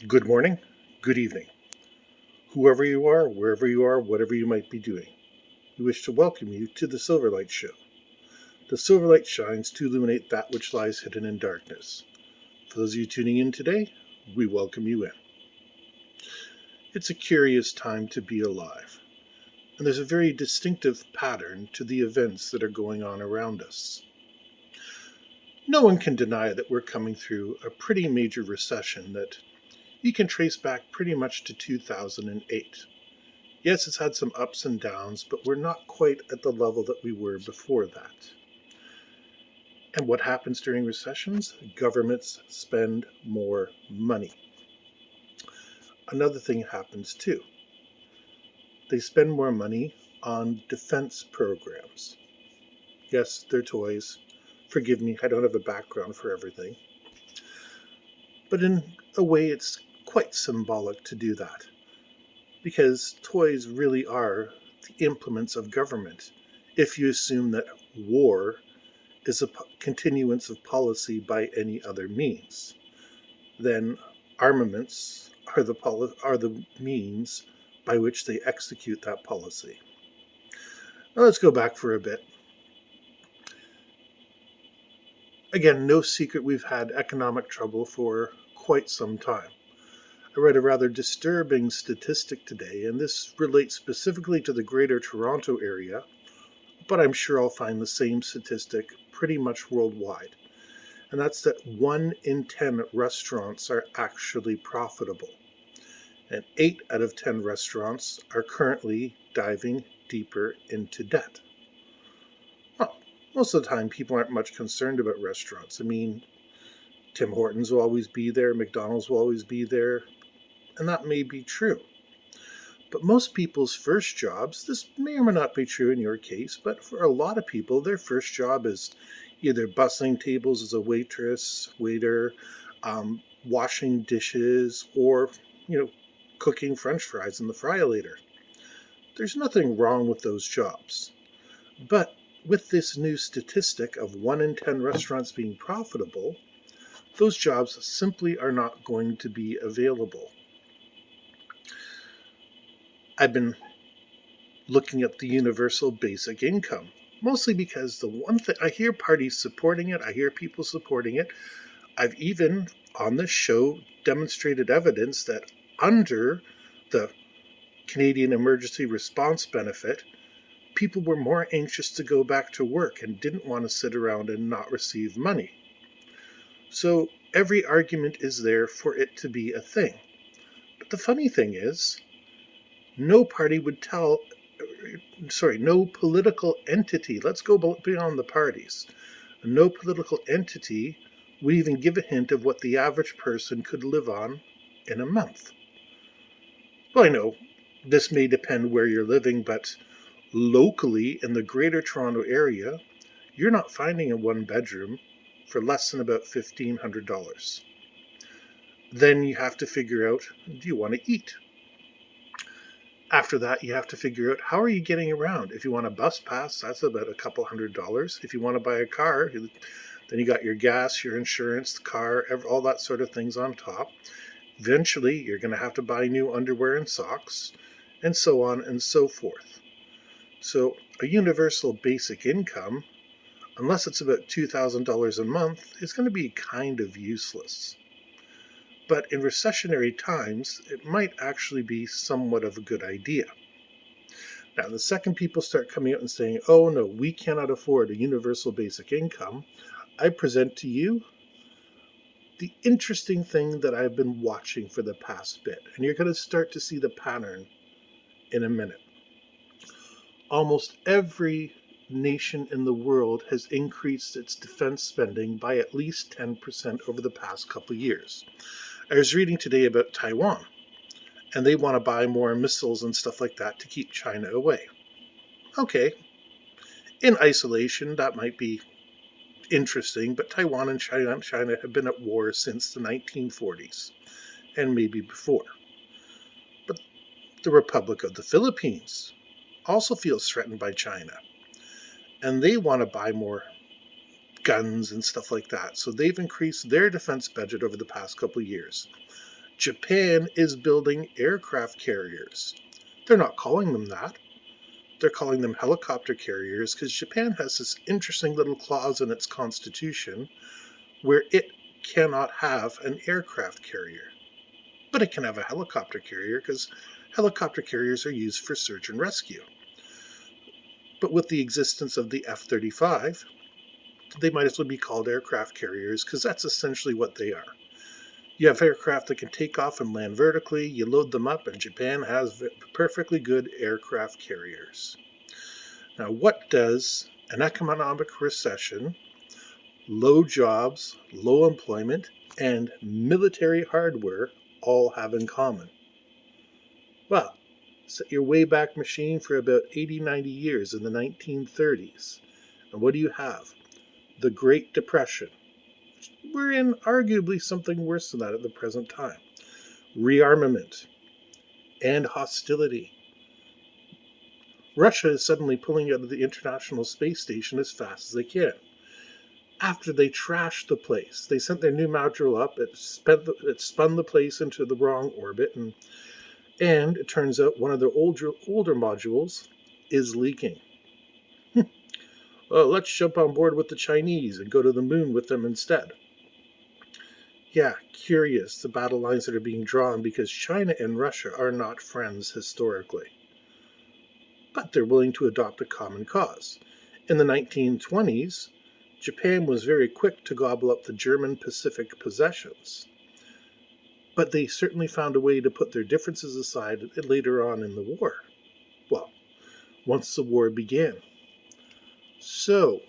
Good morning, good evening, whoever you are, wherever you are, whatever you might be doing. We wish to welcome you to the Silverlight Show. The Silverlight shines to illuminate that which lies hidden in darkness. For those of you tuning in today, we welcome you in. It's a curious time to be alive, and there's a very distinctive pattern to the events that are going on around us. No one can deny that we're coming through a pretty major recession that you can trace back pretty much to 2008. Yes, it's had some ups and downs, but we're not quite at the level that we were before that. And what happens during recessions? Governments spend more money. Another thing happens too. They spend more money on defense programs. Yes, they're toys. Forgive me, I don't have a background for everything. But in a way, it's quite symbolic to do that. Because toys really are the implements of government. If you assume that war is a continuance of policy by any other means, then armaments are the means by which they execute that policy. Now let's go back for a bit. Again, no secret we've had economic trouble for quite some time. I read a rather disturbing statistic today, and this relates specifically to the Greater Toronto area, but I'm sure I'll find the same statistic pretty much worldwide. And that's that 1 in 10 restaurants are actually profitable. And 8 out of 10 restaurants are currently diving deeper into debt. Well, most of the time, people aren't much concerned about restaurants. I mean, Tim Hortons will always be there, McDonald's will always be there, and that may be true. But most people's first jobs, this may or may not be true in your case, but for a lot of people, their first job is either bussing tables as a waitress, waiter, washing dishes, or, cooking French fries in the fryolator. There's nothing wrong with those jobs. But with this new statistic of 1 in 10 restaurants being profitable, those jobs simply are not going to be available. I've been looking at the universal basic income, mostly because the one thing I hear parties supporting it, I hear people supporting it. I've even on this show demonstrated evidence that under the Canadian Emergency Response Benefit, people were more anxious to go back to work and didn't want to sit around and not receive money. So every argument is there for it to be a thing. But the funny thing is, no political entity, let's go beyond the parties, no political entity would even give a hint of what the average person could live on in a month. Well, I know this may depend where you're living, but locally in the Greater Toronto area, you're not finding a one bedroom for less than about $1,500. Then you have to figure out, do you want to eat? After that, you have to figure out, how are you getting around? If you want a bus pass, that's about a couple $100s. If you want to buy a car, then you got your gas, your insurance, the car, all that sort of things on top. Eventually, you're going to have to buy new underwear and socks, and so on and so forth. So a universal basic income, unless it's about $2,000 a month, is going to be kind of useless. But in recessionary times, it might actually be somewhat of a good idea. Now, the second people start coming out and saying, oh no, we cannot afford a universal basic income, I present to you the interesting thing that I've been watching for the past bit. And you're going to start to see the pattern in a minute. Almost every nation in the world has increased its defense spending by at least 10% over the past couple of years. I was reading today about Taiwan, and they want to buy more missiles and stuff like that to keep China away. Okay, in isolation, that might be interesting, but Taiwan and China have been at war since the 1940s, and maybe before. But the Republic of the Philippines also feels threatened by China, and they want to buy more guns and stuff like that. So they've increased their defense budget over the past couple of years. Japan is building aircraft carriers. They're not calling them that. They're calling them helicopter carriers because Japan has this interesting little clause in its constitution where it cannot have an aircraft carrier. But it can have a helicopter carrier because helicopter carriers are used for search and rescue. But with the existence of the F-35, they might as well be called aircraft carriers because that's essentially what they are. You have aircraft that can take off and land vertically, you load them up, and Japan has perfectly good aircraft carriers. Now, what does an economic recession, low jobs, low employment, and military hardware all have in common? Well, set your Wayback Machine for about 80, 90 years in the 1930s. And what do you have? The Great Depression. We're in arguably something worse than that at the present time. Rearmament and hostility. Russia is suddenly pulling out of the International Space Station as fast as they can. After they trashed the place, they sent their new module up, it spun the place into the wrong orbit, and it turns out one of their older modules is leaking. Well, let's jump on board with the Chinese and go to the moon with them instead. Yeah, curious the battle lines that are being drawn because China and Russia are not friends historically. But they're willing to adopt a common cause. In the 1920s, Japan was very quick to gobble up the German Pacific possessions. But they certainly found a way to put their differences aside later on in the war. Well, once the war began. So,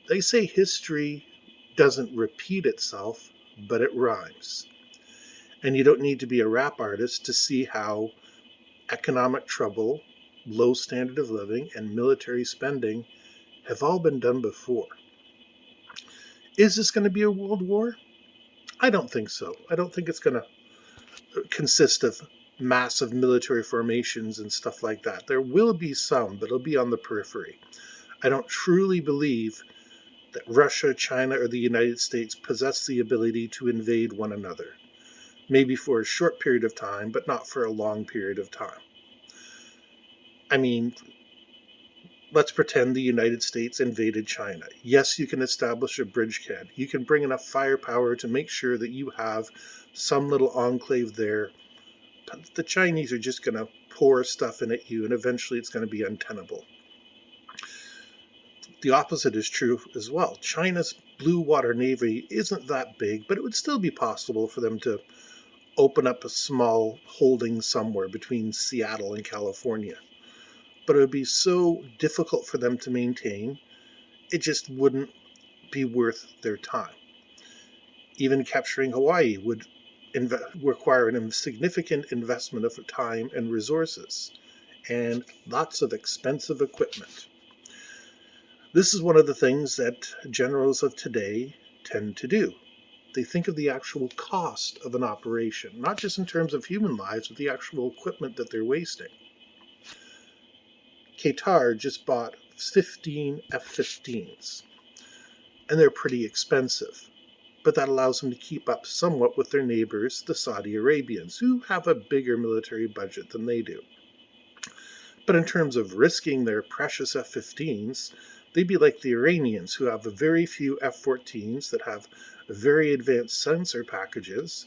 they say history doesn't repeat itself, but it rhymes. And you don't need to be a rap artist to see how economic trouble, low standard of living, and military spending have all been done before. Is this going to be a world war? I don't think so. I don't think it's going to consist of massive military formations and stuff like that. There will be some, but it'll be on the periphery. I don't truly believe that Russia, China, or the United States possess the ability to invade one another. Maybe for a short period of time, but not for a long period of time. I mean, let's pretend the United States invaded China. Yes, you can establish a bridgehead. You can bring enough firepower to make sure that you have some little enclave there. But the Chinese are just going to pour stuff in at you, and eventually it's going to be untenable. The opposite is true as well. China's blue water navy isn't that big, but it would still be possible for them to open up a small holding somewhere between Seattle and California. But it would be so difficult for them to maintain, it just wouldn't be worth their time. Even capturing Hawaii would require a significant investment of time and resources, and lots of expensive equipment. This is one of the things that generals of today tend to do. They think of the actual cost of an operation, not just in terms of human lives, but the actual equipment that they're wasting. Qatar just bought 15 F-15s, and they're pretty expensive, but that allows them to keep up somewhat with their neighbors, the Saudi Arabians, who have a bigger military budget than they do. But in terms of risking their precious F-15s, they'd be like the Iranians, who have a very few F-14s that have very advanced sensor packages.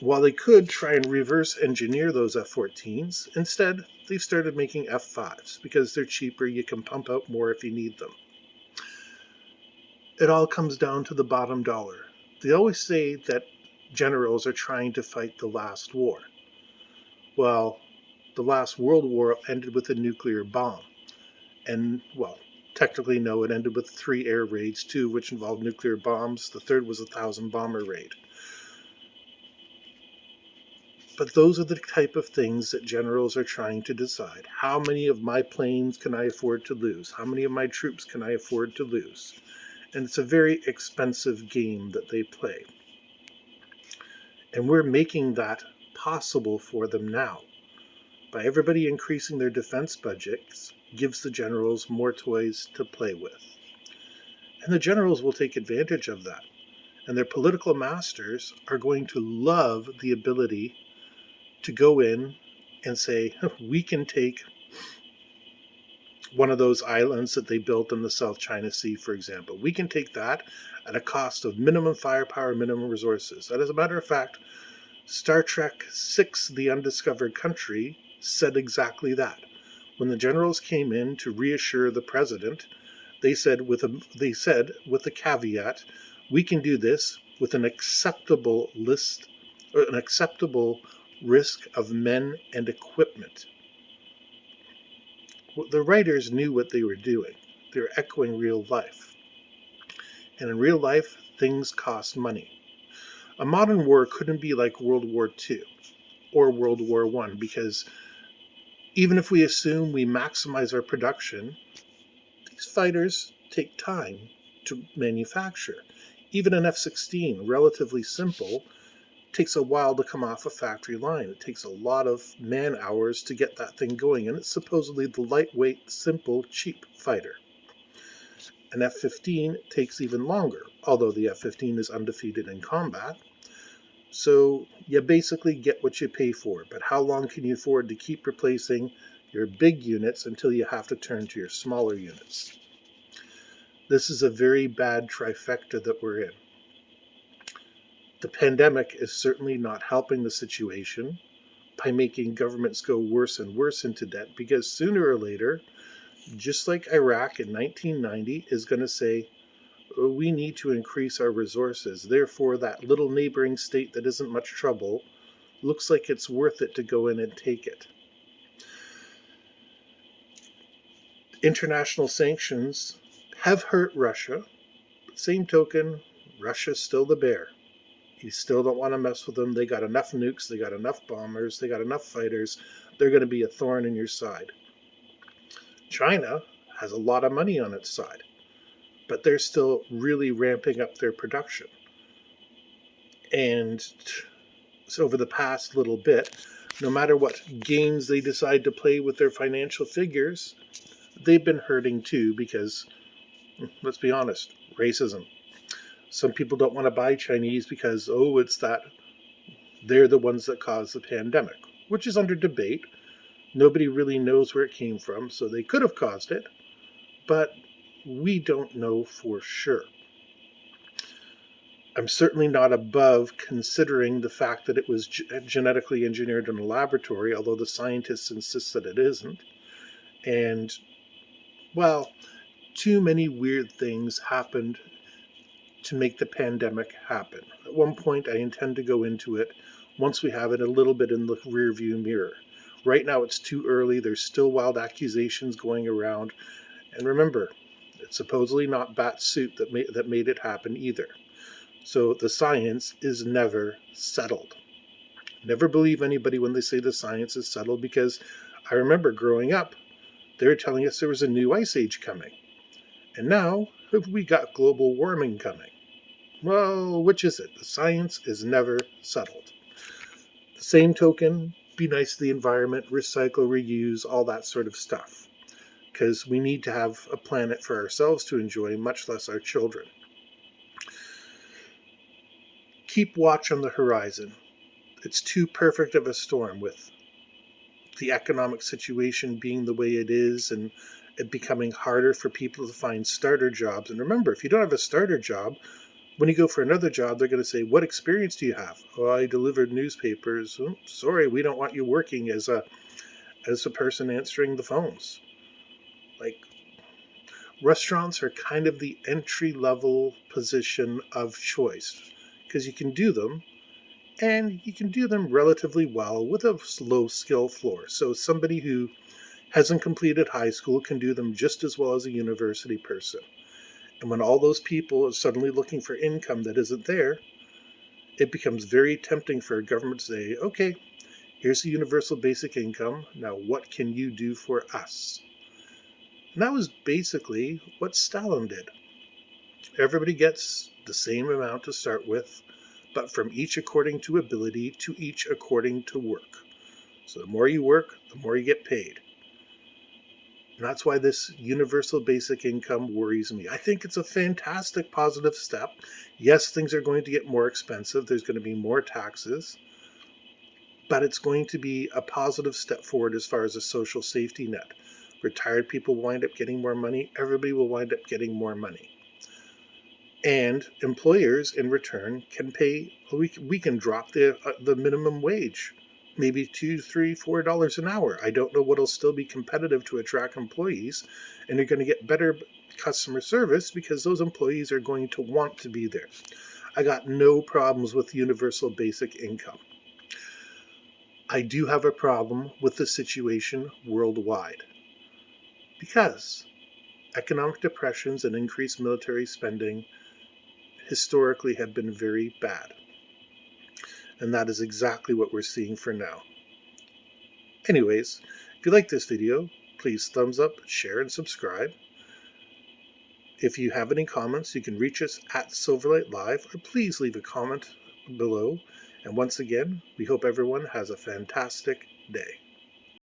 While they could try and reverse engineer those F-14s, instead they've started making F-5s because they're cheaper, you can pump out more if you need them. It all comes down to the bottom dollar. They always say that generals are trying to fight the last war. Well, the last World War ended with a nuclear bomb. And, well, technically no, it ended with 3 air raids, 2 of which involved nuclear bombs. The third was a 1,000-bomber raid. But those are the type of things that generals are trying to decide. How many of my planes can I afford to lose? How many of my troops can I afford to lose? And it's a very expensive game that they play. And we're making that possible for them now. By everybody increasing their defense budgets, gives the generals more toys to play with. And the generals will take advantage of that. And their political masters are going to love the ability to go in and say, we can take one of those islands that they built in the South China Sea, for example. We can take that at a cost of minimum firepower, minimum resources. And as a matter of fact, Star Trek VI, The Undiscovered Country, said exactly that. When the generals came in to reassure the president, they said with the caveat, we can do this with an acceptable risk of men and equipment. The writers knew what they were doing. They were echoing real life. And in real life, things cost money. A modern war couldn't be like World War II or World War I, because even if we assume we maximize our production, these fighters take time to manufacture. Even an F-16, relatively simple, takes a while to come off a factory line. It takes a lot of man hours to get that thing going, and it's supposedly the lightweight, simple, cheap fighter. An F-15 takes even longer, although the F-15 is undefeated in combat. So you basically get what you pay for, but how long can you afford to keep replacing your big units until you have to turn to your smaller units? This is a very bad trifecta that we're in. The pandemic is certainly not helping the situation by making governments go worse and worse into debt, because sooner or later, just like Iraq in 1990 is going to say, oh, we need to increase our resources. Therefore, that little neighboring state that isn't much trouble looks like it's worth it to go in and take it. International sanctions have hurt Russia. Same token, Russia's still the bear. You still don't want to mess with them. They got enough nukes, they got enough bombers, they got enough fighters. They're going to be a thorn in your side. China has a lot of money on its side, but they're still really ramping up their production. And so over the past little bit, no matter what games they decide to play with their financial figures, they've been hurting too, because, let's be honest, racism. Some people don't want to buy Chinese because, it's that they're the ones that caused the pandemic, which is under debate. Nobody really knows where it came from, so they could have caused it, but we don't know for sure. I'm certainly not above considering the fact that it was genetically engineered in a laboratory, although the scientists insist that it isn't. And, well, too many weird things happened to make the pandemic happen. At one point, I intend to go into it once we have it a little bit in the rearview mirror. Right now, it's too early. There's still wild accusations going around. And remember, it's supposedly not bat suit that made it happen either. So the science is never settled. Never believe anybody when they say the science is settled, because I remember growing up, they were telling us there was a new ice age coming. And now, we got global warming coming. Well, which is it? The science is never settled. The same token, be nice to the environment, recycle, reuse, all that sort of stuff. Because we need to have a planet for ourselves to enjoy, much less our children. Keep watch on the horizon. It's too perfect of a storm, with the economic situation being the way it is and it becoming harder for people to find starter jobs. And remember, if you don't have a starter job, when you go for another job, they're going to say, what experience do you have? Oh, I delivered newspapers. Oh, sorry, we don't want you working as a person answering the phones. Like, restaurants are kind of the entry-level position of choice, because you can do them, and you can do them relatively well with a low skill floor. So somebody who hasn't completed high school can do them just as well as a university person. And when all those people are suddenly looking for income that isn't there, it becomes very tempting for a government to say, okay, here's the universal basic income. Now what can you do for us? And that was basically what Stalin did. Everybody gets the same amount to start with, but from each according to ability, to each according to work. So the more you work, the more you get paid. And that's why this universal basic income worries me. I think it's a fantastic positive step. Yes, things are going to get more expensive. There's going to be more taxes, but it's going to be a positive step forward as far as a social safety net. Retired people wind up getting more money. Everybody will wind up getting more money. And employers, in return, can pay. We can drop the minimum wage, maybe $2, $3, $4 an hour. I don't know what'll still be competitive to attract employees, and you're going to get better customer service because those employees are going to want to be there. I got no problems with universal basic income. I do have a problem with the situation worldwide because economic depressions and increased military spending historically have been very bad. And that is exactly what we're seeing for now. Anyways, if you like this video, please thumbs up, share, and subscribe. If you have any comments, you can reach us at Silverlight Live, or please leave a comment below. And once again, we hope everyone has a fantastic day.